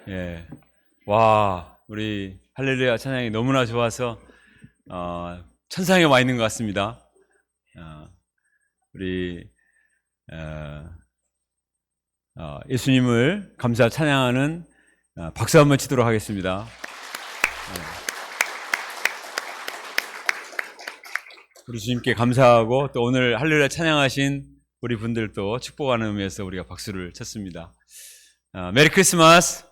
예. 와, 우리 할렐루야 찬양이 너무나 좋아서 천상에 와 있는 것 같습니다. 우리 예수님을 감사 찬양하는 박수 한번 치도록 하겠습니다. 우리 주님께 감사하고 또 오늘 할렐루야 찬양하신 우리 분들도 축복하는 의미에서 우리가 박수를 쳤습니다. 메리 크리스마스.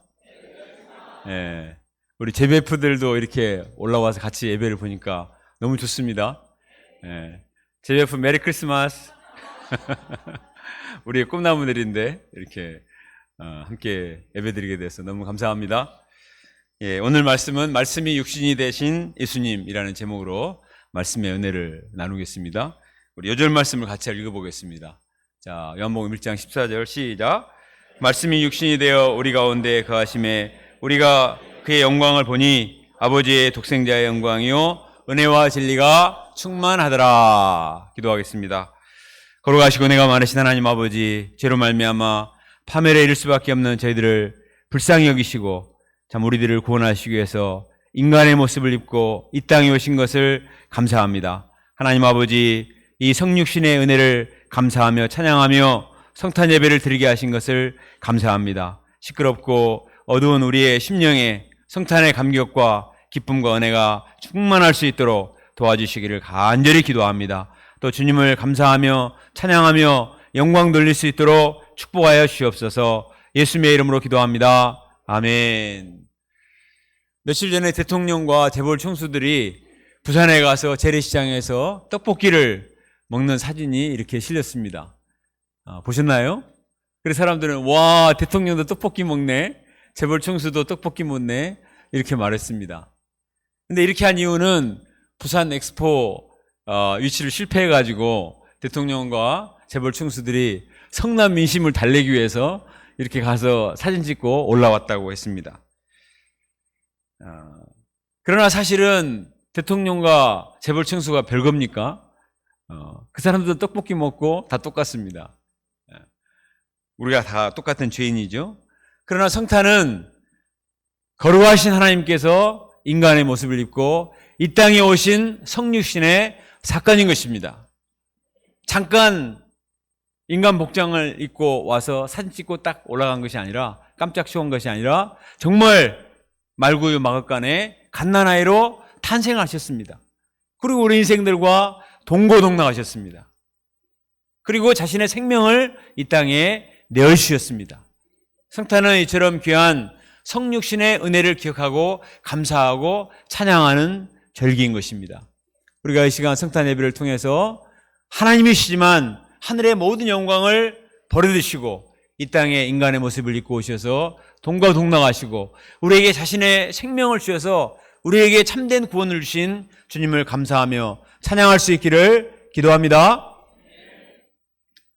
예, 우리 JBF들도 이렇게 올라와서 같이 예배를 보니까 너무 좋습니다. 예, JBF 메리 크리스마스. 우리의 꿈나무들인데 이렇게 함께 예배드리게 돼서 너무 감사합니다. 예, 오늘 말씀은 말씀이 육신이 되신 예수님이라는 제목으로 말씀의 은혜를 나누겠습니다. 우리 요절 말씀을 같이 읽어보겠습니다. 자, 요한복음 1장 14절 시작. 말씀이 육신이 되어 우리 가운데 거하심에 우리가 그의 영광을 보니 아버지의 독생자의 영광이요 은혜와 진리가 충만하더라. 기도하겠습니다. 걸어가시고 은혜가 많으신 하나님 아버지, 죄로 말미암아 파멸에 이를 수밖에 없는 저희들을 불쌍히 여기시고 참 우리들을 구원하시기 위해서 인간의 모습을 입고 이 땅에 오신 것을 감사합니다. 하나님 아버지, 이 성육신의 은혜를 감사하며 찬양하며 성탄 예배를 드리게 하신 것을 감사합니다. 시끄럽고 어두운 우리의 심령에 성탄의 감격과 기쁨과 은혜가 충만할 수 있도록 도와주시기를 간절히 기도합니다. 또 주님을 감사하며 찬양하며 영광 돌릴 수 있도록 축복하여 주시옵소서. 예수님의 이름으로 기도합니다. 아멘. 며칠 전에 대통령과 재벌 총수들이 부산에 가서 재래시장에서 떡볶이를 먹는 사진이 이렇게 실렸습니다. 보셨나요? 그래서 사람들은 와, 대통령도 떡볶이 먹네, 재벌 총수도 떡볶이 먹네, 이렇게 말했습니다. 근데 이렇게 한 이유는 부산 엑스포 유치를 실패해가지고 대통령과 재벌 총수들이 성남 민심을 달래기 위해서 이렇게 가서 사진 찍고 올라왔다고 했습니다. 그러나 사실은 대통령과 재벌 총수가 별겁니까? 그 사람들도 떡볶이 먹고 다 똑같습니다. 우리가 다 똑같은 죄인이죠. 그러나 성탄은 거룩하신 하나님께서 인간의 모습을 입고 이 땅에 오신 성육신의 사건인 것입니다. 잠깐 인간 복장을 입고 와서 사진 찍고 딱 올라간 것이 아니라, 깜짝 쇼한 것이 아니라 정말 말구유 마긋간에 갓난아이로 탄생하셨습니다. 그리고 우리 인생들과 동고동락하셨습니다. 그리고 자신의 생명을 이 땅에 내어주셨습니다. 성탄은 이처럼 귀한 성육신의 은혜를 기억하고 감사하고 찬양하는 절기인 것입니다. 우리가 이 시간 성탄 예배를 통해서 하나님이시지만 하늘의 모든 영광을 버려두시고 이 땅에 인간의 모습을 입고 오셔서 동고동락하시고 우리에게 자신의 생명을 주셔서 우리에게 참된 구원을 주신 주님을 감사하며 찬양할 수 있기를 기도합니다.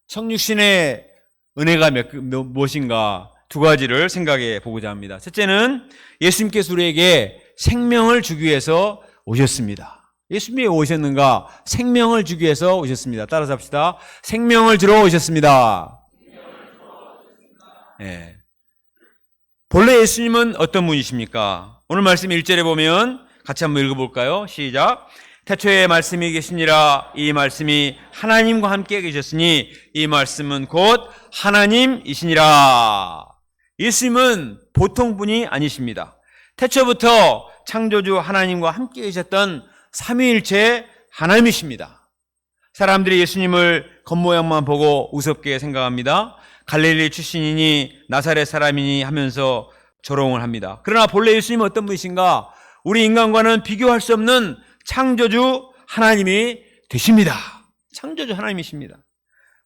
성육신의 은혜가 무엇인가 두 가지를 생각해 보고자 합니다. 첫째는 예수님께서 우리에게 생명을 주기 위해서 오셨습니다. 예수님이 왜 오셨는가? 생명을 주기 위해서 오셨습니다. 따라서 합시다. 생명을 주러 오셨습니다. 네. 본래 예수님은 어떤 분이십니까? 오늘 말씀 1절에 보면 같이 한번 읽어볼까요? 시작. 태초에 말씀이 계시니라. 이 말씀이 하나님과 함께 계셨으니 이 말씀은 곧 하나님이시니라. 예수님은 보통 분이 아니십니다. 태초부터 창조주 하나님과 함께 계셨던 삼위일체 하나님이십니다. 사람들이 예수님을 겉모양만 보고 우습게 생각합니다. 갈릴리 출신이니 나사렛 사람이니 하면서 조롱을 합니다. 그러나 본래 예수님은 어떤 분이신가? 우리 인간과는 비교할 수 없는 창조주 하나님이 되십니다. 창조주 하나님이십니다.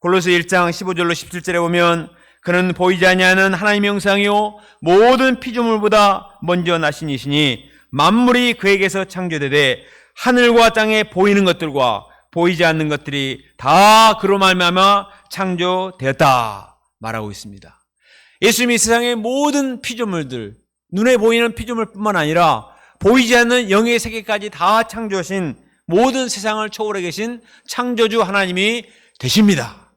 골로새 1장 15절로 17절에 보면 그는 보이지 아니하는 하나님의 형상이요 모든 피조물보다 먼저 나신 이시니 만물이 그에게서 창조되되 하늘과 땅에 보이는 것들과 보이지 않는 것들이 다 그로 말미암아 창조되었다 말하고 있습니다. 예수님이 세상의 모든 피조물들, 눈에 보이는 피조물뿐만 아니라 보이지 않는 영의 세계까지 다 창조하신 모든 세상을 초월해 계신 창조주 하나님이 되십니다.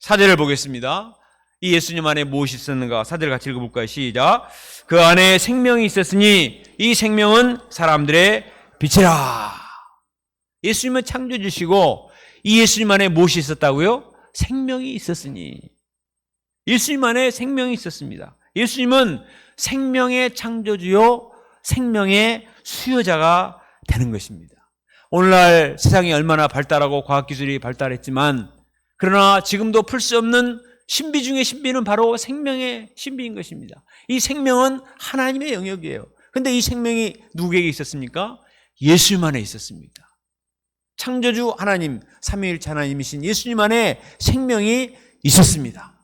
4절을 보겠습니다. 이 예수님 안에 무엇이 있었는가? 사제를 같이 읽어볼까요? 시작. 그 안에 생명이 있었으니 이 생명은 사람들의 빛이라. 예수님은 창조주시고 이 예수님 안에 무엇이 있었다고요? 생명이 있었으니. 예수님 안에 생명이 있었습니다. 예수님은 생명의 창조주요 생명의 수요자가 되는 것입니다. 오늘날 세상이 얼마나 발달하고 과학기술이 발달했지만 그러나 지금도 풀 수 없는 신비 중의 신비는 바로 생명의 신비인 것입니다. 이 생명은 하나님의 영역이에요. 그런데 이 생명이 누구에게 있었습니까? 예수님 안에 있었습니다. 창조주 하나님, 삼위일체 하나님이신 예수님 안에 생명이 있었습니다.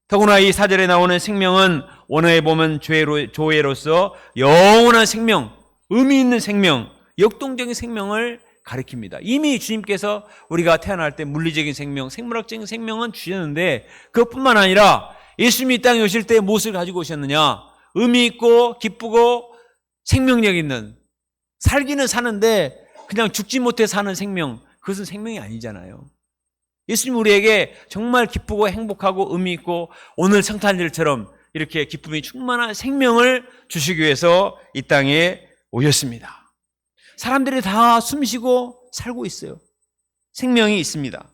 더구나 이 4절에 나오는 생명은 원어에 보면 조회로서 영원한 생명, 의미 있는 생명, 역동적인 생명을 가리킵니다. 이미 주님께서 우리가 태어날 때 물리적인 생명, 생물학적인 생명은 주셨는데 그것뿐만 아니라 예수님이 이 땅에 오실 때 무엇을 가지고 오셨느냐? 의미 있고 기쁘고 생명력 있는, 살기는 사는데 그냥 죽지 못해 사는 생명, 그것은 생명이 아니잖아요. 예수님 우리에게 정말 기쁘고 행복하고 의미 있고 오늘 성탄절처럼 이렇게 기쁨이 충만한 생명을 주시기 위해서 이 땅에 오셨습니다. 사람들이 다 숨쉬고 살고 있어요. 생명이 있습니다.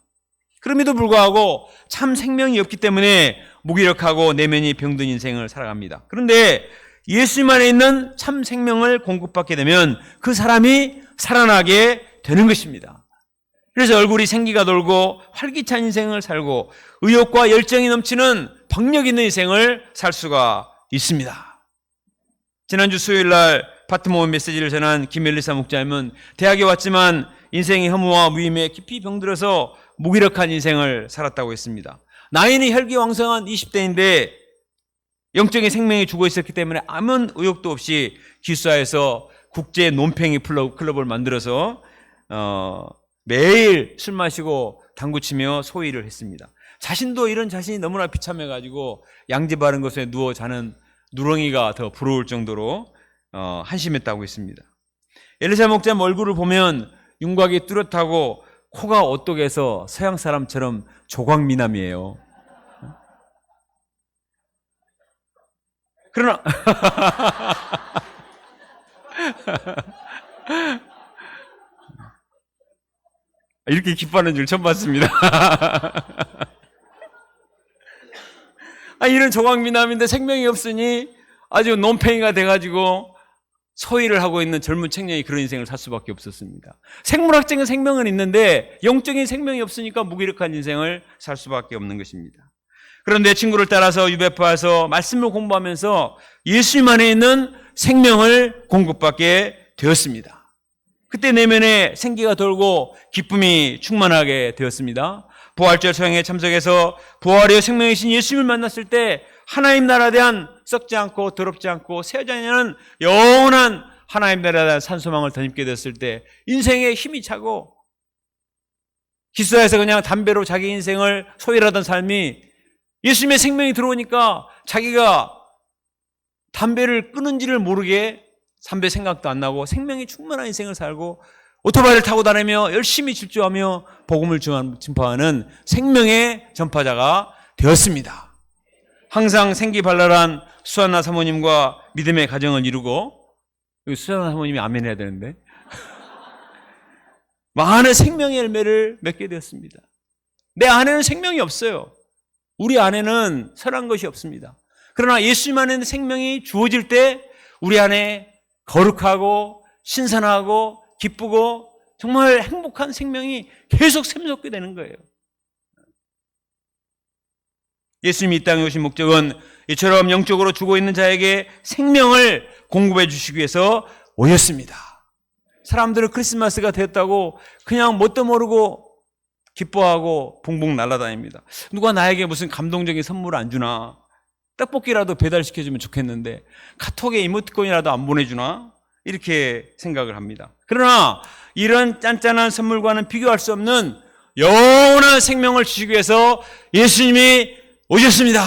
그럼에도 불구하고 참 생명이 없기 때문에 무기력하고 내면이 병든 인생을 살아갑니다. 그런데 예수님 안에 있는 참 생명을 공급받게 되면 그 사람이 살아나게 되는 것입니다. 그래서 얼굴이 생기가 돌고 활기찬 인생을 살고 의욕과 열정이 넘치는 박력 있는 인생을 살 수가 있습니다. 지난주 수요일 날 파트모 메시지를 전한 김엘리사 목자님은 대학에 왔지만 인생의 허무와 무임에 깊이 병들어서 무기력한 인생을 살았다고 했습니다. 나이는 혈기왕성한 20대인데 영적인 생명이 죽어 있었기 때문에 아무 의욕도 없이 기숙사에서 국제 논팽이 클럽을 만들어서 매일 술 마시고 당구치며 소일을 했습니다. 자신도 이런 자신이 너무나 비참해가지고 양지 바른 곳에 누워 자는 누렁이가 더 부러울 정도로 한심했다고 했습니다. 엘리사 목자 얼굴을 보면 윤곽이 뚜렷하고 코가 오똑해서 서양 사람처럼 조광미남이에요. 그러나 이렇게 기뻐하는 줄 처음 봤습니다. 이런 조광미남인데 생명이 없으니 아주 논팽이가 돼가지고 소일을 하고 있는 젊은 청년이 그런 인생을 살 수밖에 없었습니다. 생물학적인 생명은 있는데 영적인 생명이 없으니까 무기력한 인생을 살 수밖에 없는 것입니다. 그런데 친구를 따라서 유배파에서 말씀을 공부하면서 예수님 안에 있는 생명을 공급받게 되었습니다. 그때 내면에 생기가 돌고 기쁨이 충만하게 되었습니다. 부활절 소양에 참석해서 부활의 생명이신 예수님을 만났을 때 하나님 나라에 대한 썩지 않고 더럽지 않고 새하지 않는 영원한 하나님 나라에 대한 산소망을 덧입게 됐을 때 인생에 힘이 차고 기숙사에서 그냥 담배로 자기 인생을 소일하던 삶이 예수님의 생명이 들어오니까 자기가 담배를 끊은지를 모르게 담배 생각도 안 나고 생명이 충만한 인생을 살고 오토바이를 타고 다니며 열심히 질주하며 복음을 전파하는 생명의 전파자가 되었습니다. 항상 생기발랄한 수아나 사모님과 믿음의 가정을 이루고, 여기 수아나 사모님이 아멘 해야 되는데 많은 생명의 열매를 맺게 되었습니다. 내 안에는 생명이 없어요. 우리 안에는 선한 것이 없습니다. 그러나 예수님 안에는 생명이 주어질 때 우리 안에 거룩하고 신선하고 기쁘고 정말 행복한 생명이 계속 샘솟게 되는 거예요. 예수님이 이 땅에 오신 목적은 이처럼 영적으로 죽어있는 자에게 생명을 공급해 주시기 위해서 오셨습니다. 사람들은 크리스마스가 됐다고 그냥 뭣도 모르고 기뻐하고 붕붕 날아다닙니다. 누가 나에게 무슨 감동적인 선물을 안 주나? 떡볶이라도 배달시켜주면 좋겠는데 카톡에 이모티콘이라도 안 보내주나? 이렇게 생각을 합니다. 그러나 이런 짠짠한 선물과는 비교할 수 없는 영원한 생명을 주시기 위해서 예수님이 오셨습니다.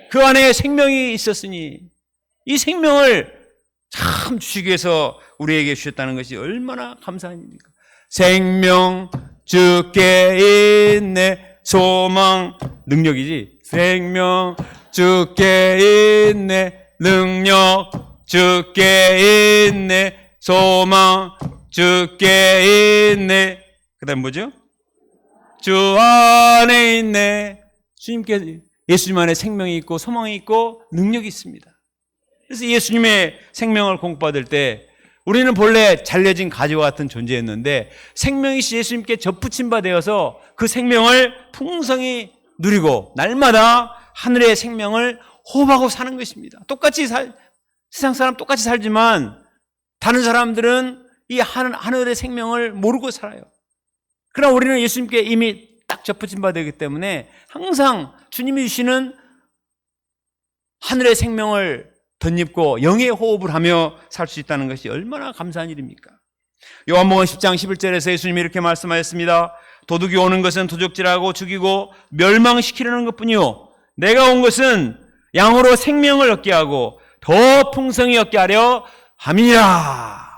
그 안에 생명이 있었으니 이 생명을 참 주시기 위해서 우리에게 주셨다는 것이 얼마나 감사한 일입니까? 생명 주께 있네 소망 능력이지 생명 주께 있네, 능력 주께 있네, 소망 주께 있네. 그 다음 뭐죠? 주 안에 있네. 주님께, 예수님 안에 생명이 있고 소망이 있고 능력이 있습니다. 그래서 예수님의 생명을 공부받을 때 우리는 본래 잘려진 가지와 같은 존재였는데 생명이신 예수님께 접붙임 바 되어서 그 생명을 풍성히 누리고 날마다 하늘의 생명을 호흡하고 사는 것입니다. 세상 사람 똑같이 살지만 다른 사람들은 이 하늘의 생명을 모르고 살아요. 그러나 우리는 예수님께 이미 딱 접붙임 바 되기 때문에 항상 주님이 주시는 하늘의 생명을 덧입고 영의 호흡을 하며 살 수 있다는 것이 얼마나 감사한 일입니까? 요한복음 10장 11절에서 예수님이 이렇게 말씀하셨습니다. 도둑이 오는 것은 도적질하고 죽이고 멸망시키려는 것뿐이요, 내가 온 것은 양으로 생명을 얻게 하고 더 풍성히 얻게 하려 함이니라.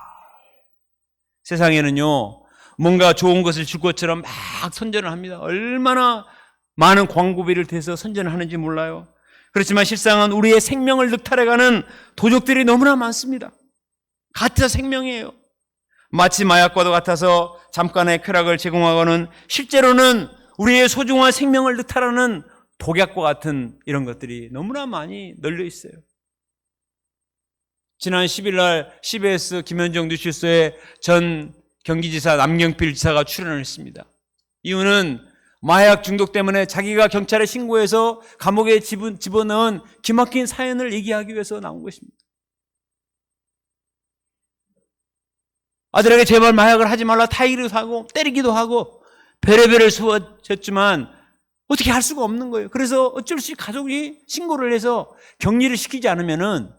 세상에는요, 뭔가 좋은 것을 줄 것처럼 막 선전을 합니다. 얼마나 많은 광고비를 대서 선전을 하는지 몰라요. 그렇지만 실상은 우리의 생명을 늑탈해가는 도적들이 너무나 많습니다. 가짜 생명이에요. 마치 마약과도 같아서 잠깐의 쾌락을 제공하고는 실제로는 우리의 소중한 생명을 늑탈하는 독약과 같은 이런 것들이 너무나 많이 널려 있어요. 지난 10일 날 CBS 김현정 뉴스쇼에 전 경기지사 남경필 지사가 출연을 했습니다. 이유는 마약 중독 때문에 자기가 경찰에 신고해서 감옥에 집어넣은 기막힌 사연을 얘기하기 위해서 나온 것입니다. 아들에게 제발 마약을 하지 말라 타이기도 하고 때리기도 하고 별의별을 쏘았지만 어떻게 할 수가 없는 거예요. 그래서 어쩔 수 없이 가족이 신고를 해서 격리를 시키지 않으면은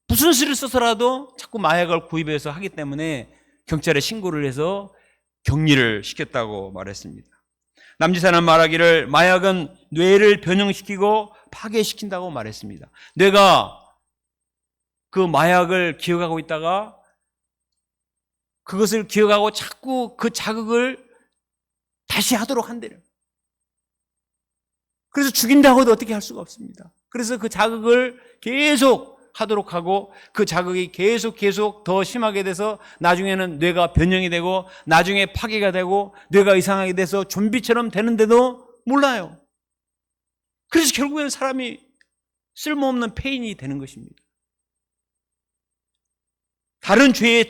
무슨 수를 써서라도 자꾸 마약을 구입해서 하기 때문에 경찰에 신고를 해서 격리를 시켰다고 말했습니다. 남지사는 말하기를 마약은 뇌를 변형시키고 파괴시킨다고 말했습니다. 뇌가 그 마약을 기억하고 있다가 그것을 기억하고 자꾸 그 자극을 다시 하도록 한대요. 그래서 죽인다고 해도 어떻게 할 수가 없습니다. 그래서 그 자극을 계속 하도록 하고 그 자극이 계속 더 심하게 돼서 나중에는 뇌가 변형이 되고 나중에 파괴가 되고 뇌가 이상하게 돼서 좀비처럼 되는데도 몰라요. 그래서 결국에는 사람이 쓸모없는 폐인이 되는 것입니다. 다른 죄의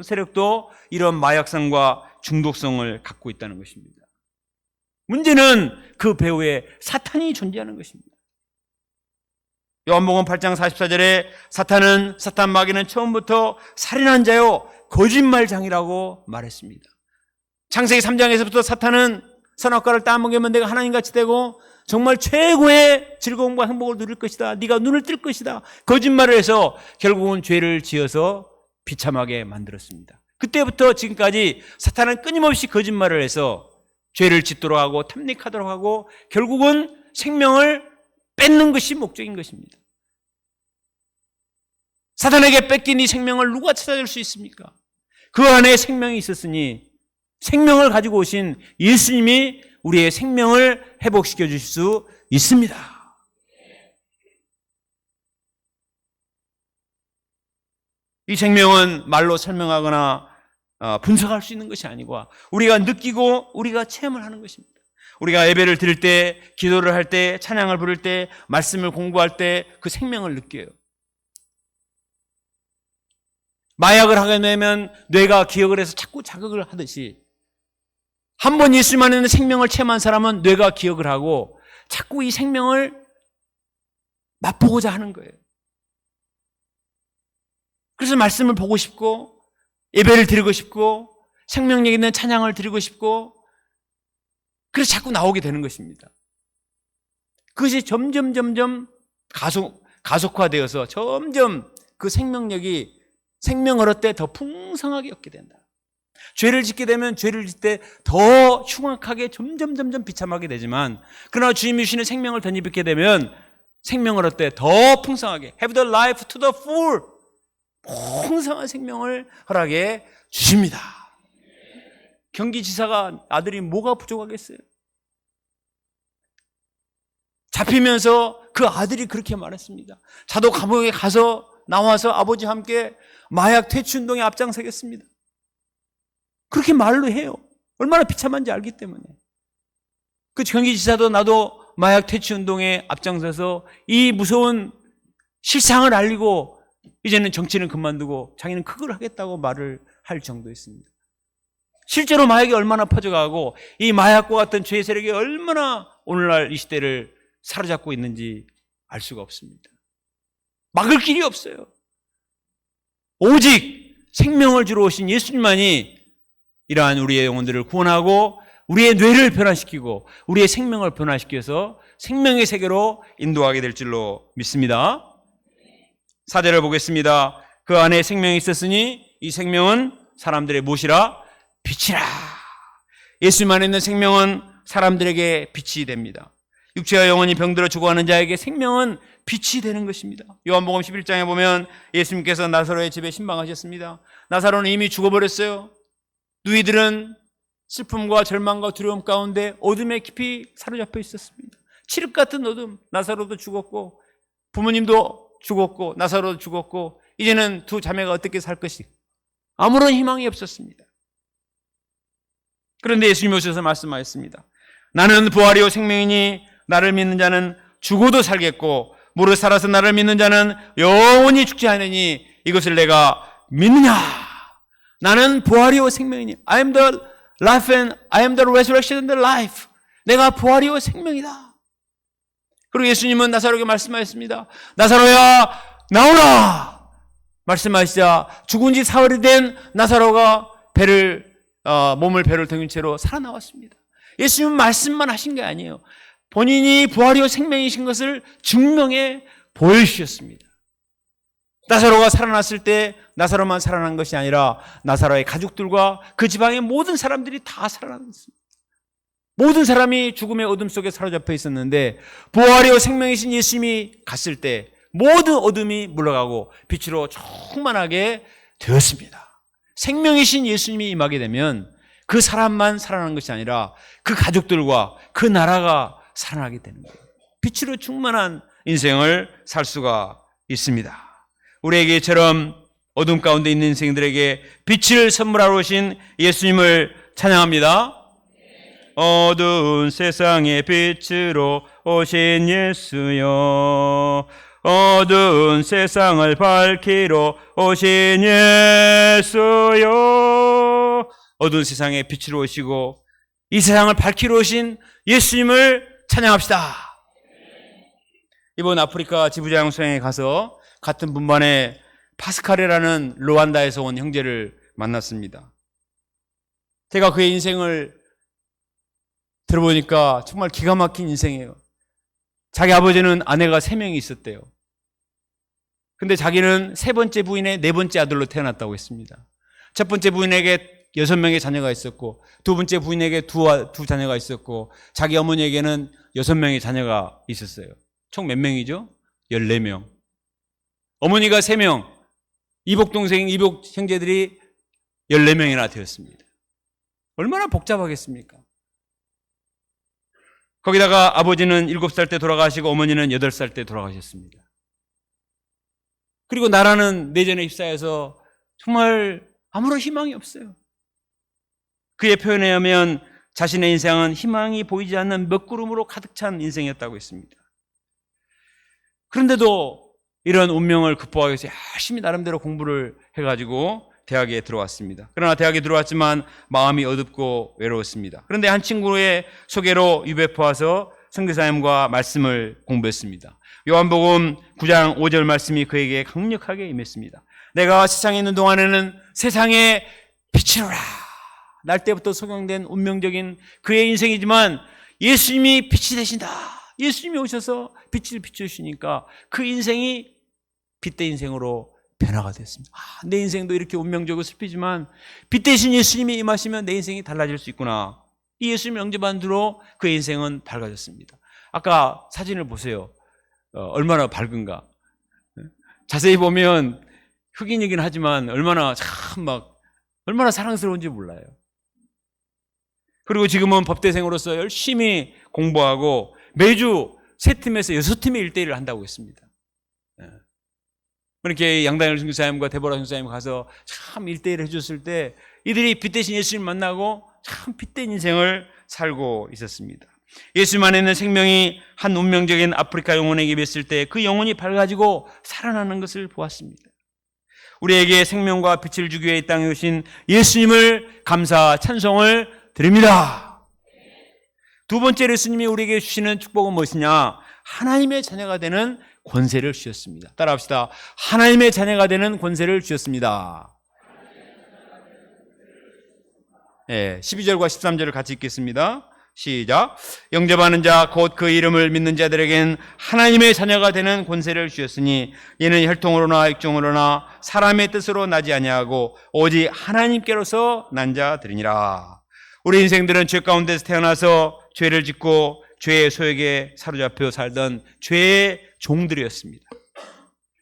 세력도 이런 마약성과 중독성을 갖고 있다는 것입니다. 문제는 그 배후에 사탄이 존재하는 것입니다. 요한복음 8장 44절에 사탄 마귀는 처음부터 살인한 자요 거짓말장이라고 말했습니다. 창세기 3장에서부터 사탄은 선악과를 따먹으면 내가 하나님같이 되고 정말 최고의 즐거움과 행복을 누릴 것이다. 네가 눈을 뜰 것이다. 거짓말을 해서 결국은 죄를 지어서 비참하게 만들었습니다. 그때부터 지금까지 사탄은 끊임없이 거짓말을 해서 죄를 짓도록 하고 탐닉하도록 하고 결국은 생명을 뺏는 것이 목적인 것입니다. 사탄에게 뺏긴 이 생명을 누가 찾아줄 수 있습니까? 그 안에 생명이 있었으니 생명을 가지고 오신 예수님이 우리의 생명을 회복시켜 주실 수 있습니다. 이 생명은 말로 설명하거나 분석할 수 있는 것이 아니고 우리가 느끼고 우리가 체험을 하는 것입니다. 우리가 예배를 드릴 때, 기도를 할 때, 찬양을 부를 때, 말씀을 공부할 때 그 생명을 느껴요. 마약을 하게 되면 뇌가 기억을 해서 자꾸 자극을 하듯이 한 번 예수님 안에 있는 생명을 체험한 사람은 뇌가 기억을 하고 자꾸 이 생명을 맛보고자 하는 거예요. 그래서 말씀을 보고 싶고 예배를 드리고 싶고 생명력 있는 찬양을 드리고 싶고 그래서 자꾸 나오게 되는 것입니다. 그것이 점점 가속화되어서 점점 그 생명력이 생명을 얻을 때 더 풍성하게 얻게 된다. 죄를 짓게 되면 죄를 짓 때 더 흉악하게 점점 비참하게 되지만 그러나 주님이 주시는 생명을 덧입게 되면 생명을 얻을 때 더 풍성하게 Have the life to the full 풍성한 생명을 허락해 주십니다. 경기지사가 아들이 뭐가 부족하겠어요? 잡히면서 그 아들이 그렇게 말했습니다. 자도 감옥에 가서 나와서 아버지와 함께 마약 퇴치 운동에 앞장서겠습니다. 그렇게 말로 해요. 얼마나 비참한지 알기 때문에. 그 경기지사도 나도 마약 퇴치 운동에 앞장서서 이 무서운 실상을 알리고 이제는 정치는 그만두고 자기는 그걸 하겠다고 말을 할 정도였습니다. 실제로 마약이 얼마나 퍼져가고 이 마약과 같은 죄의 세력이 얼마나 오늘날 이 시대를 사로잡고 있는지 알 수가 없습니다. 막을 길이 없어요. 오직 생명을 주러 오신 예수님만이 이러한 우리의 영혼들을 구원하고 우리의 뇌를 변화시키고 우리의 생명을 변화시켜서 생명의 세계로 인도하게 될 줄로 믿습니다. 4절을 보겠습니다. 그 안에 생명이 있었으니 이 생명은 사람들의 무엇이라? 빛이라. 예수님 안에 있는 생명은 사람들에게 빛이 됩니다. 육체와 영혼이 병들어 죽어가는 자에게 생명은 빛이 되는 것입니다. 요한복음 11장에 보면 예수님께서 나사로의 집에 신방하셨습니다. 나사로는 이미 죽어버렸어요. 누이들은 슬픔과 절망과 두려움 가운데 어둠에 깊이 사로잡혀 있었습니다. 칠흑 같은 어둠. 나사로도 죽었고 부모님도 죽었고 나사로도 죽었고 이제는 두 자매가 어떻게 살 것이 아무런 희망이 없었습니다. 그런데 예수님이 오셔서 말씀하셨습니다. 나는 부활이요 생명이니 나를 믿는 자는 죽어도 살겠고 무릇 살아서 나를 믿는 자는 영원히 죽지 않으니 이것을 내가 믿느냐? 나는 부활이요 생명이니 I am the life and I am the resurrection and the life. 내가 부활이요 생명이다. 그리고 예수님은 나사로에게 말씀하셨습니다. 나사로야 나오라. 말씀하시자 죽은 지 사흘이 된 나사로가 몸을 배를 덩인 채로 살아나왔습니다. 예수님은 말씀만 하신 게 아니에요. 본인이 부활이요 생명이신 것을 증명해 보여주셨습니다. 나사로가 살아났을 때 나사로만 살아난 것이 아니라 나사로의 가족들과 그 지방의 모든 사람들이 다 살아났습니다. 모든 사람이 죽음의 어둠 속에 사로잡혀 있었는데 부활이요 생명이신 예수님이 갔을 때 모든 어둠이 물러가고 빛으로 충만하게 되었습니다. 생명이신 예수님이 임하게 되면 그 사람만 살아나는 것이 아니라 그 가족들과 그 나라가 살아나게 되는 거예요. 빛으로 충만한 인생을 살 수가 있습니다. 우리에게처럼 어둠 가운데 있는 인생들에게 빛을 선물하러 오신 예수님을 찬양합니다. 어두운 세상의 빛으로 오신 예수여, 어두운 세상을 밝히러 오신 예수여. 어두운 세상의 빛으로 오시고 이 세상을 밝히러 오신 예수님을 찬양합시다. 이번 아프리카 지부장 수행에 가서 같은 분반에 파스칼이라는 루안다에서 온 형제를 만났습니다. 제가 그의 인생을 들어보니까 정말 기가 막힌 인생이에요. 자기 아버지는 아내가 3명이 있었대요. 근데 자기는 3번째 부인의 4번째 아들로 태어났다고 했습니다. 첫 번째 부인에게 6명의 자녀가 있었고 두 번째 부인에게 두 자녀가 있었고 자기 어머니에게는 6명의 자녀가 있었어요. 총 몇 명이죠? 14명. 어머니가 3명, 이복 동생, 이복 형제들이 14명이나 되었습니다. 얼마나 복잡하겠습니까? 거기다가 아버지는 7살 때 돌아가시고 어머니는 8살 때 돌아가셨습니다. 그리고 나라는 내전에 휩싸여서 정말 아무런 희망이 없어요. 그의 표현에 의하면 자신의 인생은 희망이 보이지 않는 먹구름으로 가득 찬 인생이었다고 했습니다. 그런데도 이런 운명을 극복하기 위해서 열심히 나름대로 공부를 해가지고 대학에 들어왔습니다. 그러나 대학에 들어왔지만 마음이 어둡고 외로웠습니다. 그런데 한 친구의 소개로 유배포 와서 선교사님과 말씀을 공부했습니다. 요한복음 9장 5절 말씀이 그에게 강력하게 임했습니다. 내가 세상에 있는 동안에는 세상의 빛이로라. 날 때부터 소경된 운명적인 그의 인생이지만 예수님이 빛이 되신다. 예수님이 오셔서 빛을 비추시니까 그 인생이 빛대 인생으로 변화가 됐습니다. 내 인생도 이렇게 운명적으로 슬피지만 빛 대신 예수님이 임하시면 내 인생이 달라질 수 있구나. 이 예수님 영접한 뒤로 그의 인생은 밝아졌습니다. 아까 사진을 보세요. 얼마나 밝은가. 자세히 보면 흑인이긴 하지만 얼마나 사랑스러운지 몰라요. 그리고 지금은 법대생으로서 열심히 공부하고 매주 3팀에서 6팀의 1대1을 한다고 했습니다. 그렇게 양다열 선교사님과 데보라 선교사님 가서 참 1대1 해줬을 때 이들이 빛대신 예수님 만나고 참 빛된 인생을 살고 있었습니다. 예수님 안에 있는 생명이 한 운명적인 아프리카 영혼에게 맺을 때 그 영혼이 밝아지고 살아나는 것을 보았습니다. 우리에게 생명과 빛을 주기 위해 이 땅에 오신 예수님을 감사 찬송을 드립니다. 두 번째로 예수님이 우리에게 주시는 축복은 무엇이냐? 하나님의 자녀가 되는 권세를 주셨습니다. 따라합시다. 하나님의 자녀가 되는 권세를 주셨습니다. 12절과 13절을 같이 읽겠습니다. 시작. 영접하는 자 곧 그 이름을 믿는 자들에겐 하나님의 자녀가 되는 권세를 주셨으니 이는 혈통으로나 육종으로나 사람의 뜻으로 나지 아니하고 오직 하나님께로서 난 자들이니라. 우리 인생들은 죄 가운데서 태어나서 죄를 짓고 죄의 소욕에 사로잡혀 살던 죄의 종들이었습니다.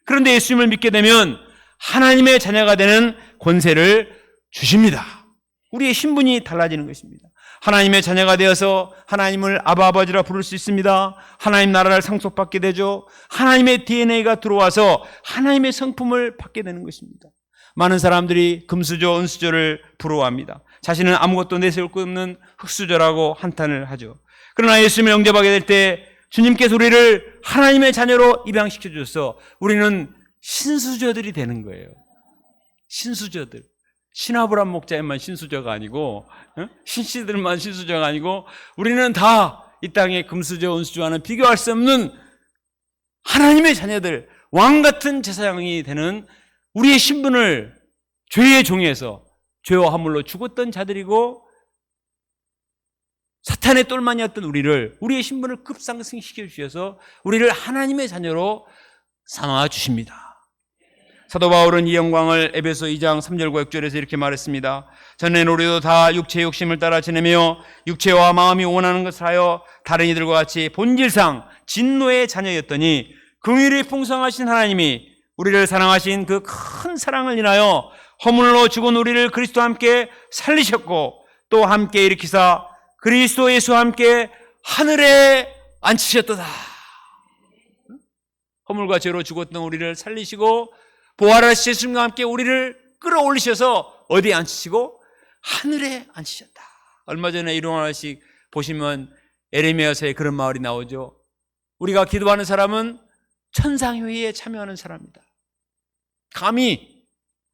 그런데 예수님을 믿게 되면 하나님의 자녀가 되는 권세를 주십니다. 우리의 신분이 달라지는 것입니다. 하나님의 자녀가 되어서 하나님을 아바 아버지라 부를 수 있습니다. 하나님 나라를 상속받게 되죠. 하나님의 DNA가 들어와서 하나님의 성품을 받게 되는 것입니다. 많은 사람들이 금수저, 은수저를 부러워합니다. 자신은 아무것도 내세울 것 없는 흙수저라고 한탄을 하죠. 그러나 예수님을 영접하게 될 때 주님께서 우리를 하나님의 자녀로 입양시켜 주셔서 우리는 신수저들이 되는 거예요. 신수저들. 신아브람 목자에만 신수저가 아니고 신씨들만 신수저가 아니고 우리는 다 이 땅의 금수저, 은수저와는 비교할 수 없는 하나님의 자녀들, 왕같은 제사장이 되는 우리의 신분을 죄의 종에서 죄와 화물로 죽었던 자들이고 사탄의 똘마니였던 우리의 신분을 급상승시켜 주셔서 우리를 하나님의 자녀로 삼아 주십니다. 사도 바울은 이 영광을 에베소 2장 3절과 6절에서 이렇게 말했습니다. 전에는 우리도 다 육체의 욕심을 따라 지내며 육체와 마음이 원하는 것을 하여 다른 이들과 같이 본질상 진노의 자녀였더니 긍휼이 풍성하신 하나님이 우리를 사랑하신 그 큰 사랑을 인하여 허물로 죽은 우리를 그리스도와 함께 살리셨고 또 함께 일으키사 그리스도 예수와 함께 하늘에 앉히셨도다. 허물과 죄로 죽었던 우리를 살리시고 부활하신 예수님과 함께 우리를 끌어올리셔서 어디에 앉히시고 하늘에 앉히셨다. 얼마 전에 일용 하나씩 보시면 에레미야서에 그런 말이 나오죠. 우리가 기도하는 사람은 천상회의에 참여하는 사람이다. 감히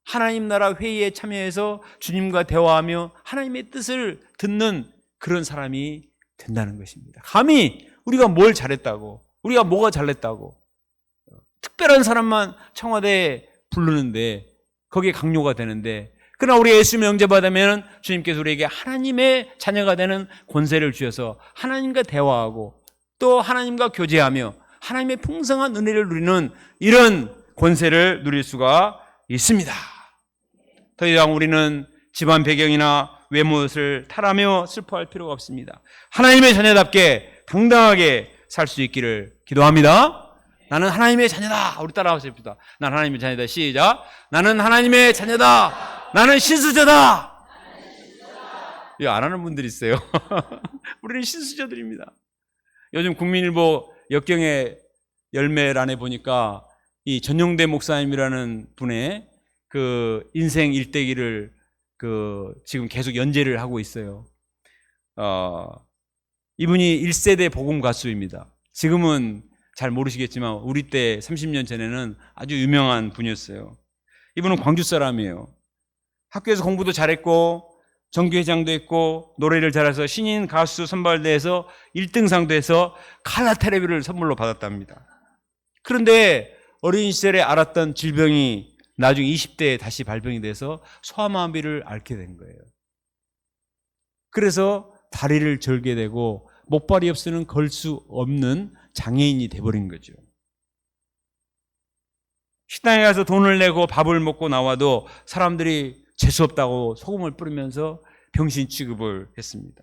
하나님 나라 회의에 참여해서 주님과 대화하며 하나님의 뜻을 듣는 그런 사람이 된다는 것입니다. 감히 우리가 뭘 잘했다고, 우리가 뭐가 잘했다고 특별한 사람만 청와대에 부르는데 거기에 강요가 되는데, 그러나 우리 예수님을 영접하다면 주님께서 우리에게 하나님의 자녀가 되는 권세를 주셔서 하나님과 대화하고 또 하나님과 교제하며 하나님의 풍성한 은혜를 누리는 이런 권세를 누릴 수가 있습니다. 더 이상 우리는 집안 배경이나 외모를 탓하며 슬퍼할 필요가 없습니다. 하나님의 자녀답게 당당하게 살 수 있기를 기도합니다. 나는 하나님의 자녀다. 우리 따라하세요. 나는 하나님의 자녀다. 시작. 나는 하나님의 자녀다. 나는 신수저다. 이거 안 하는 분들이 있어요. 우리는 신수저들입니다. 요즘 국민일보 역경의 열매란에 보니까 이 전용대 목사님이라는 분의 그 인생 일대기를 지금 계속 연재를 하고 있어요. 이분이 1세대 복음 가수입니다. 지금은 잘 모르시겠지만 우리 때 30년 전에는 아주 유명한 분이었어요. 이분은 광주 사람이에요. 학교에서 공부도 잘했고 정규회장도 했고 노래를 잘해서 신인 가수 선발대회에서 1등상도 해서 칼라 테레비를 선물로 받았답니다. 그런데 어린 시절에 알았던 질병이 나중에 20대에 다시 발병이 돼서 소아마비를 앓게 된 거예요. 그래서 다리를 절게 되고 목발이 없이는 걸 수 없는 장애인이 돼버린 거죠. 식당에 가서 돈을 내고 밥을 먹고 나와도 사람들이 재수없다고 소금을 뿌리면서 병신 취급을 했습니다.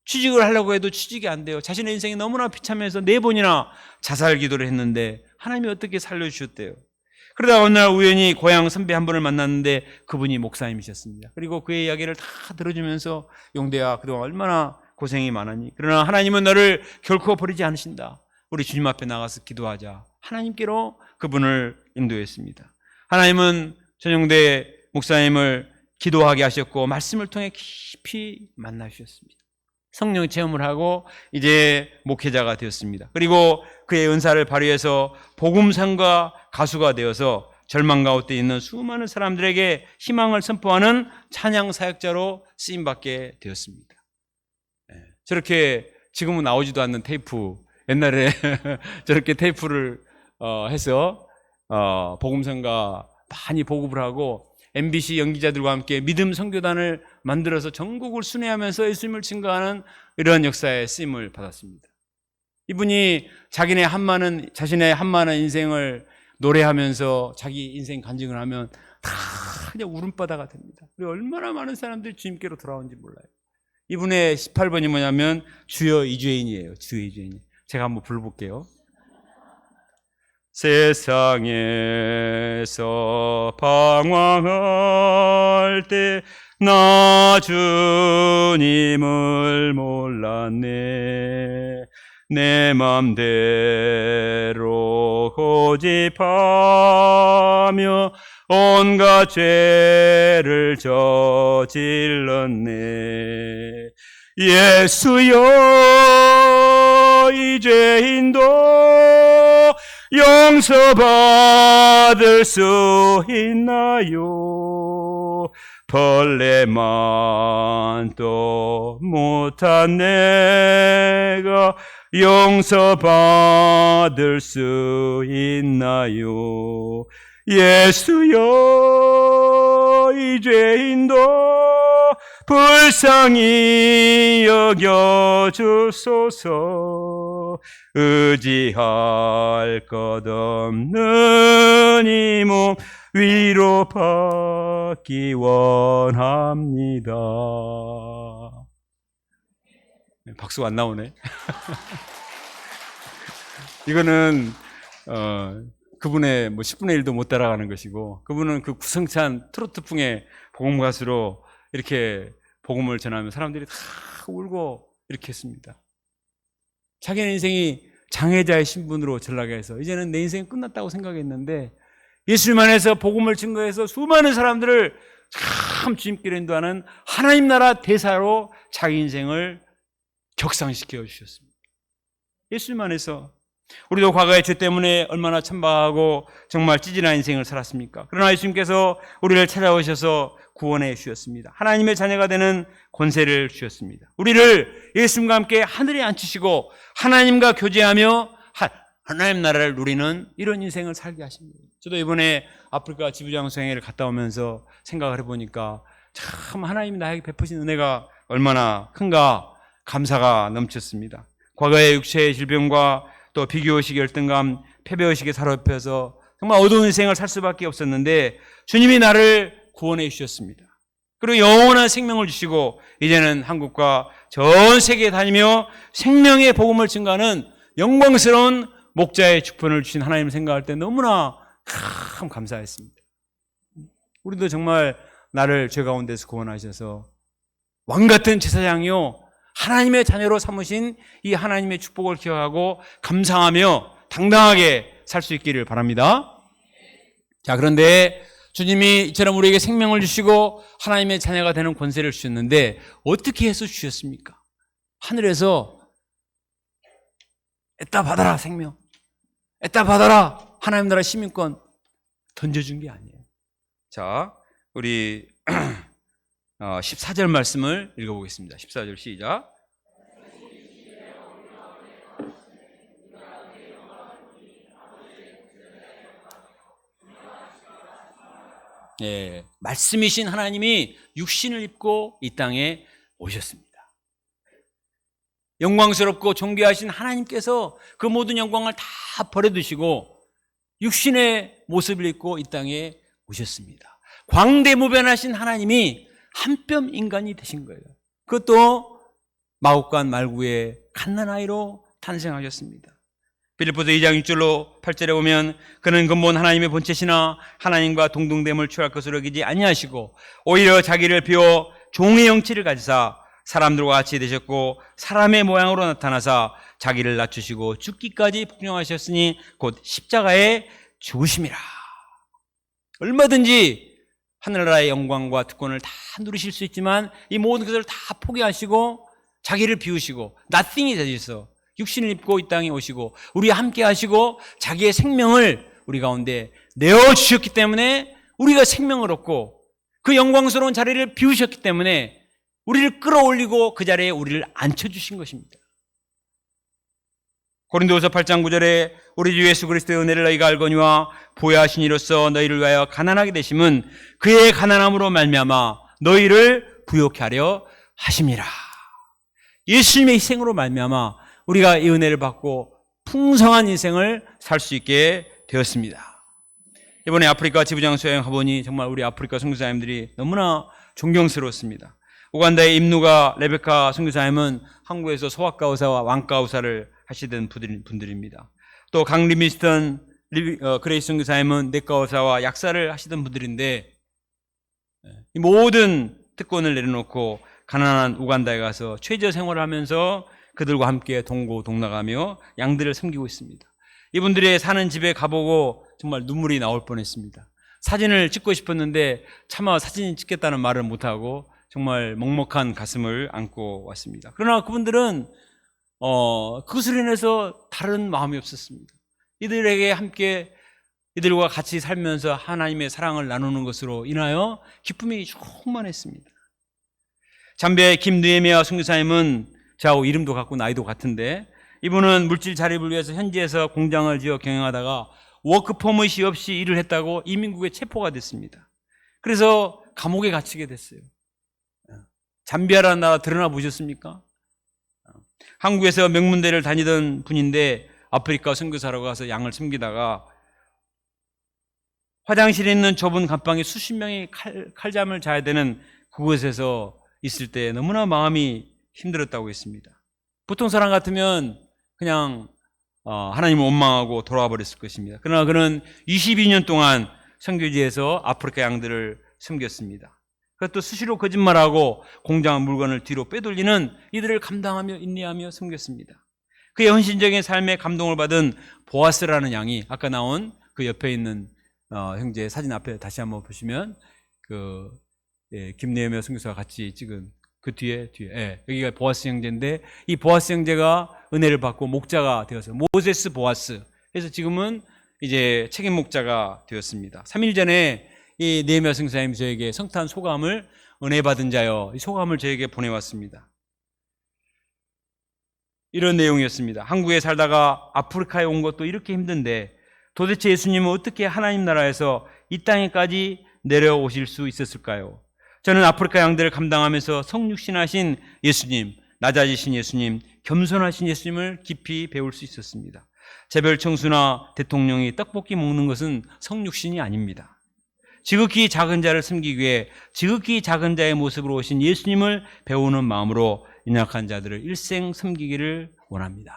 취직을 하려고 해도 취직이 안 돼요. 자신의 인생이 너무나 비참해서 4번이나 자살 기도를 했는데 하나님이 어떻게 살려주셨대요. 그러다 어느 날 우연히 고향 선배 한 분을 만났는데 그분이 목사님이셨습니다. 그리고 그의 이야기를 다 들어주면서 용대야 그동안 얼마나 고생이 많으니 그러나 하나님은 너를 결코 버리지 않으신다. 우리 주님 앞에 나가서 기도하자. 하나님께로 그분을 인도했습니다. 하나님은 전용대 목사님을 기도하게 하셨고 말씀을 통해 깊이 만나주셨습니다. 성령 체험을 하고 이제 목회자가 되었습니다. 그리고 그의 은사를 발휘해서 복음상과 가수가 되어서 절망 가운데 있는 수많은 사람들에게 희망을 선포하는 찬양 사역자로 쓰임받게 되었습니다. 저렇게 지금은 나오지도 않는 테이프, 옛날에 저렇게 테이프를 해서 복음성가 많이 보급을 하고 MBC 연기자들과 함께 믿음 선교단을 만들어서 전국을 순회하면서 예수님을 증거하는 이런 역사에 쓰임을 받았습니다. 이분이 자신의 한많은 인생을 노래하면서 자기 인생 간증을 하면 다 그냥 울음바다가 됩니다. 그리고 얼마나 많은 사람들이 주님께로 돌아오는지 몰라요. 이분의 18번이 뭐냐면 주여 이주인이에요. 주여 이주인. 제가 한번 불러볼게요. 세상에서 방황할 때 나 주님을 몰랐네. 내 맘대로 고집하며 온갖 죄를 저질렀네. 예수여 이 죄인도 용서받을 수 있나요? 벌레만 또 못한 내가 용서받을 수 있나요? 예수여 이 죄인도 불쌍히 여겨주소서. 의지할 것 없는 이 몸 위로받기 원합니다. 박수가 안 나오네. 이거는 그분의 10분의 1도 못 따라가는 것이고, 그분은 그 구성찬 트로트풍의 복음 가수로 이렇게 복음을 전하면 사람들이 다 울고 이렇게 했습니다. 자기의 인생이 장애자의 신분으로 전락해 해서 이제는 내 인생이 끝났다고 생각했는데 예수님 안에서 복음을 증거해서 수많은 사람들을 참 주님께로 인도하는 하나님 나라 대사로 자기 인생을 격상시켜 주셨습니다. 예수님 안에서 우리도 과거의 죄 때문에 얼마나 천박하고 정말 찌질한 인생을 살았습니까? 그러나 예수님께서 우리를 찾아오셔서 구원해 주셨습니다. 하나님의 자녀가 되는 권세를 주셨습니다. 우리를 예수님과 함께 하늘에 앉히시고 하나님과 교제하며 하나님 나라를 누리는 이런 인생을 살게 하십니다. 저도 이번에 아프리카 지부장 수행회를 갔다 오면서 생각을 해보니까 참 하나님이 나에게 베푸신 은혜가 얼마나 큰가 감사가 넘쳤습니다. 과거의 육체의 질병과 또 비교의식, 열등감, 패배의식에 사로잡혀서 정말 어두운 인생을 살 수밖에 없었는데 주님이 나를 구원해 주셨습니다. 그리고 영원한 생명을 주시고 이제는 한국과 전 세계에 다니며 생명의 복음을 증거하는 영광스러운 목자의 축복을 주신 하나님을 생각할 때 너무나 참 감사했습니다. 우리도 정말 나를 죄 가운데서 구원하셔서 왕같은 제사장이요 하나님의 자녀로 삼으신 이 하나님의 축복을 기억하고 감사하며 당당하게 살 수 있기를 바랍니다. 자, 그런데 주님이 이처럼 우리에게 생명을 주시고 하나님의 자녀가 되는 권세를 주셨는데 어떻게 해서 주셨습니까? 하늘에서 에따 받아라 생명, 에따 받아라 하나님 나라 시민권 던져준 게 아니에요. 자, 우리 14절 말씀을 읽어보겠습니다. 14절 시작. 예, 말씀이신 하나님이 육신을 입고 이 땅에 오셨습니다. 영광스럽고 존귀하신 하나님께서 그 모든 영광을 다 버려두시고 육신의 모습을 입고 이 땅에 오셨습니다. 광대무변하신 하나님이 한뼘 인간이 되신 거예요. 그것도 마국간 말구의 갓난아이로 탄생하셨습니다. 빌립보서 2장 6절로 8절에 보면 그는 근본 하나님의 본체시나 하나님과 동등됨을 취할 것으로 여기지 아니하시고 오히려 자기를 비워 종의 형체를 가지사 사람들과 같이 되셨고 사람의 모양으로 나타나사 자기를 낮추시고 죽기까지 복종하셨으니 곧 십자가에 죽으심이라. 얼마든지 하늘나라의 영광과 특권을 다 누리실 수 있지만 이 모든 것을 다 포기하시고 자기를 비우시고 nothing이 되셔서 육신을 입고 이 땅에 오시고 우리와 함께 하시고 자기의 생명을 우리 가운데 내어주셨기 때문에 우리가 생명을 얻고 그 영광스러운 자리를 비우셨기 때문에 우리를 끌어올리고 그 자리에 우리를 앉혀주신 것입니다. 고린도후서 8장 9절에 우리 주 예수 그리스도의 은혜를 너희가 알거니와 보혜하신 이로써 너희를 위하여 가난하게 되심은 그의 가난함으로 말미암아 너희를 부요케 하려 하심이라. 예수님의 희생으로 말미암아 우리가 이 은혜를 받고 풍성한 인생을 살 수 있게 되었습니다. 이번에 아프리카 지부장 수행 가보니 정말 우리 아프리카 선교사님들이 너무나 존경스러웠습니다. 우간다의 임누가 레베카 선교사님은 한국에서 소아과 의사와 왕과 의사를 하시던 분들입니다. 또 강리미스턴 그레이스 선교사님은 내과 의사와 약사를 하시던 분들인데 이 모든 특권을 내려놓고 가난한 우간다에 가서 최저 생활을 하면서 그들과 함께 동고동락하며 양들을 섬기고 있습니다. 이분들의 사는 집에 가보고 정말 눈물이 나올 뻔했습니다. 사진을 찍고 싶었는데 차마 사진 찍겠다는 말을 못하고 정말 먹먹한 가슴을 안고 왔습니다. 그러나 그분들은 그것으로 인해서 다른 마음이 없었습니다. 이들에게 함께 이들과 같이 살면서 하나님의 사랑을 나누는 것으로 인하여 기쁨이 충만했습니다. 잠비아의 김느헤미야 선교사님은 저하고 이름도 같고 나이도 같은데 이분은 물질 자립을 위해서 현지에서 공장을 지어 경영하다가 워크퍼밋이 없이 일을 했다고 이민국에 체포가 됐습니다. 그래서 감옥에 갇히게 됐어요. 잠비아라는 나라 들어나 보셨습니까? 한국에서 명문대를 다니던 분인데 아프리카 선교사로 가서 양을 섬기다가 화장실에 있는 좁은 감방에 수십 명이 칼잠을 자야 되는 그곳에서 있을 때 너무나 마음이 힘들었다고 했습니다. 보통 사람 같으면 그냥 하나님을 원망하고 돌아와 버렸을 것입니다. 그러나 그는 22년 동안 선교지에서 아프리카 양들을 섬겼습니다. 그것도 수시로 거짓말하고 공장 물건을 뒤로 빼돌리는 이들을 감당하며 인내하며 섬겼습니다. 그의 헌신적인 삶에 감동을 받은 보아스라는 양이 아까 나온 그 옆에 있는 형제 사진 앞에 다시 한번 보시면 김느헤미야 선교사가 같이 찍은 그 뒤에 여기가 보아스 형제인데 이 보아스 형제가 은혜를 받고 목자가 되어서 모세스 보아스 그래서 지금은 이제 책임 목자가 되었습니다. 3일 전에 이 느헤미야 선교사님이 저에게 성탄 소감을 은혜 받은 자여 이 소감을 저에게 보내왔습니다. 이런 내용이었습니다. 한국에 살다가 아프리카에 온 것도 이렇게 힘든데 도대체 예수님은 어떻게 하나님 나라에서 이 땅에까지 내려오실 수 있었을까요? 저는 아프리카 양들을 감당하면서 성육신하신 예수님, 낮아지신 예수님, 겸손하신 예수님을 깊이 배울 수 있었습니다. 재벌 청수나 대통령이 떡볶이 먹는 것은 성육신이 아닙니다. 지극히 작은 자를 섬기기 위해 지극히 작은 자의 모습으로 오신 예수님을 배우는 마음으로 연약한 자들을 일생 섬기기를 원합니다.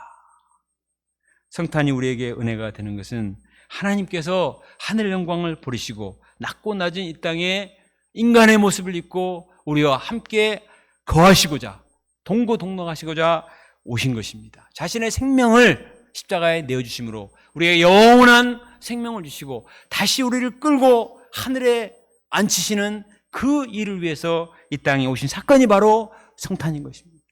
성탄이 우리에게 은혜가 되는 것은 하나님께서 하늘 영광을 버리시고 낮고 낮은 이 땅에 인간의 모습을 입고 우리와 함께 거하시고자 동고동락하시고자 오신 것입니다. 자신의 생명을 십자가에 내어주심으로 우리에게 영원한 생명을 주시고 다시 우리를 끌고 하늘에 앉히시는 그 일을 위해서 이 땅에 오신 사건이 바로 성탄인 것입니다.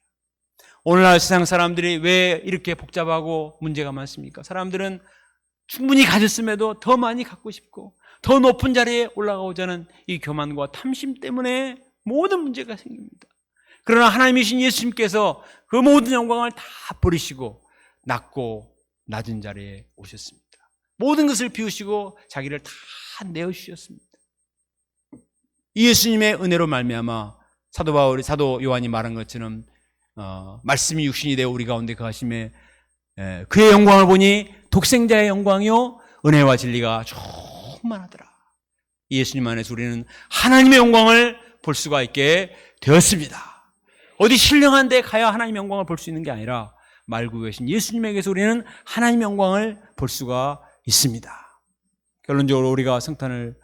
오늘날 세상 사람들이 왜 이렇게 복잡하고 문제가 많습니까? 사람들은 충분히 가졌음에도 더 많이 갖고 싶고 더 높은 자리에 올라가고자 하는 이 교만과 탐심 때문에 모든 문제가 생깁니다. 그러나 하나님이신 예수님께서 그 모든 영광을 다 버리시고 낮고 낮은 자리에 오셨습니다. 모든 것을 비우시고 자기를 다 내어주셨습니다. 이 예수님의 은혜로 말미암아 사도 요한이 말한 것처럼 말씀이 육신이 되어 우리 가운데 거하심에 그의 영광을 보니 독생자의 영광이요 은혜와 진리가 충만하더라. 이 예수님 안에서 우리는 하나님의 영광을 볼 수가 있게 되었습니다. 어디 신령한 데 가야 하나님의 영광을 볼 수 있는 게 아니라 말고 계신 예수님에게서 우리는 하나님의 영광을 볼 수가 있습니다. 결론적으로 우리가 성탄을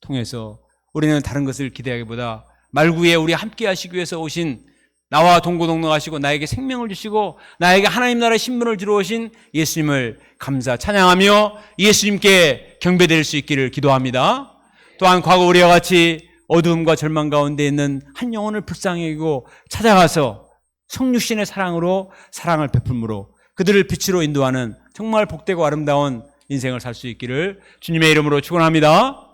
통해서 우리는 다른 것을 기대하기보다 말구에 우리 함께 하시기 위해서 오신 나와 동고동락하시고 나에게 생명을 주시고 나에게 하나님 나라의 신분을 주러 오신 예수님을 감사 찬양하며 예수님께 경배드릴 수 있기를 기도합니다. 또한 과거 우리와 같이 어두움과 절망 가운데 있는 한 영혼을 불쌍히 여기고 찾아가서 성육신의 사랑으로 사랑을 베풀므로 그들을 빛으로 인도하는 정말 복되고 아름다운 인생을 살 수 있기를 주님의 이름으로 축원합니다.